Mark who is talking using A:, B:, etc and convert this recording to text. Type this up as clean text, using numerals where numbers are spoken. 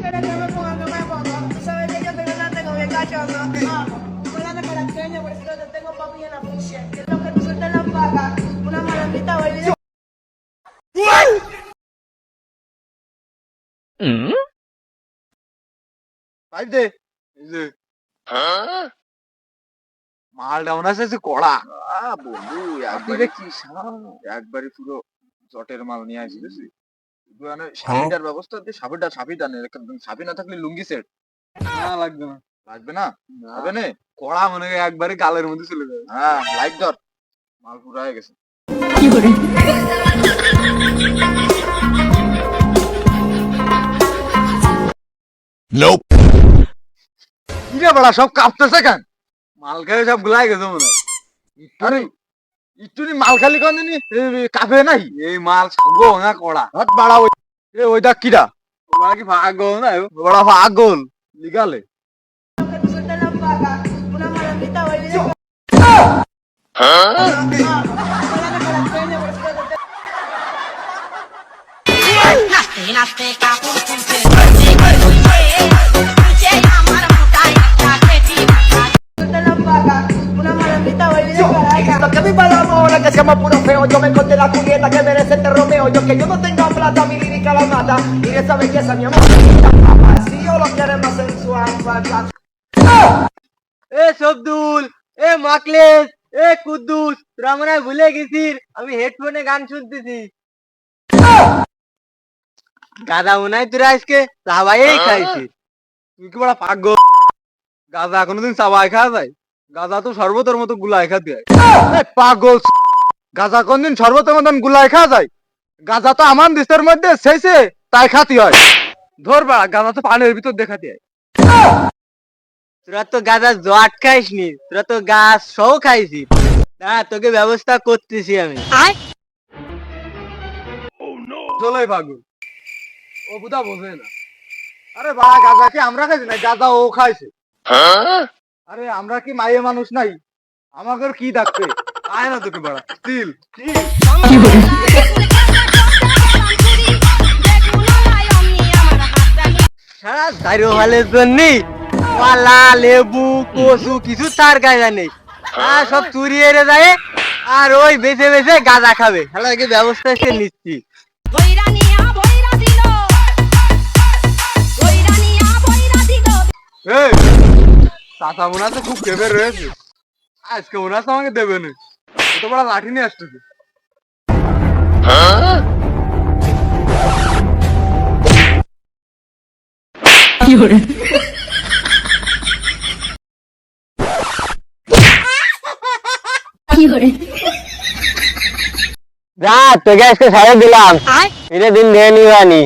A: quieres que me ponga que me ponga. Tú sabes que yo tengo una tengo bien cachondo. Hablando con la creña, por eso te tengo papi en la función. Que es lo que tú sueltas la paga. Una malandrita baby.
B: Pipe দে এই যে মালটা মনে আছে কড়া বন্ধু একবারে কি একবারে পুরো জটের মাল নিয়ে আসি বুঝলি মানে সাবিটার ব্যবস্থা দিয়ে সাবি টানে সাবি না থাকলে লুঙ্গি সেট না লাগবে না লাগবে না হবে না কড়া মনে হয় একবারে গালের মধ্যে চলে যাবে হ্যাঁ লাইট ধর মাল পুরো হয়ে গেছে
C: কি করে
D: Nope.
B: কিরে বড়া সব কাঁপতেছে কেন মাল খেয়ে সব গুলাই গেছে মনে হয় আরে ইটুনি মাল খালি কোন দিনই কাঁপে নাই এই মাল সগো না কড়া হট বাড়া ওই ওইটা কিরা ওরা কি পাগল না বড়া পাগল লিগালে
A: Lo que tú sueltas la paga. Una malandrita baby. Hablando con la creña, por eso te tengo. Suelta la paga. Una malandrita baby de Caracas.
E: Que viva la mola, que seamos puro feo. Yo me encontré la julieta que merece este Romeo. Yo que yo no tenga plata, mi lírica la mata. Y de esa belleza, mi amor. Si yo lo quiero más sensual, falta.
F: এ শব্দুল এ মাকলেস এ কুদ্দুস তোরা মনে হয় ভুলে গেছিস আমি হেডফোনে গান শুনতেছি গাদা মনে হয় তোরা আজকে চাবাই খাইছিস
B: তুই কি বড়া পাগল গাঁজা কোনোদিন চাবাই খাওয়া যায় গাঁজা তো শরবতের মতো গুলাই খাতে হয় পাগল গাঁজা কোনদিন শরবতের মতন গুলাই খাওয়া যায় গাঁজা তো আমার দেশের মধ্যে শেষে তাই খাতি হয় ধর বাড়া গাঁজা তো পানির ভিতর দেখাতে হয়
F: তোরা তো গাদা জট খাইসনি তোরা তো গাছ সহ খাইছিস না তোকে ব্যবস্থা করতেছি আমি
B: চলাই পাগল ও বুঝা বোঝে না আরে বাড়া গাঁজা কি আমরা খাইছি না গাঁজা ও খাইছে আরে আমরা কি মায়ে মানুষ নাই আমাকে কি ডাকতে আয় না তোকে বাড়া স্টিল
C: কি করে
F: সারা দাঁড়ো হালের জন্য কলা লেবু কচু কিছু তার গায়ে নেই সব চুরি এড়ে যায় আর ওই বেছে বেছে গাঁজা খাবে তাহলে ব্যবস্থা সে নিচ্ছি
B: এই চাচা মনে আছে খুব ভেবে রয়েছে আজকে মনে আছে আমাকে দেবে না তো বড় লাঠি নিয়ে আসতেছে
C: কি করে কি করে
F: যা তোকে আজকে ছাড়ে দিলাম এটা দিন নিয়ে নিবানি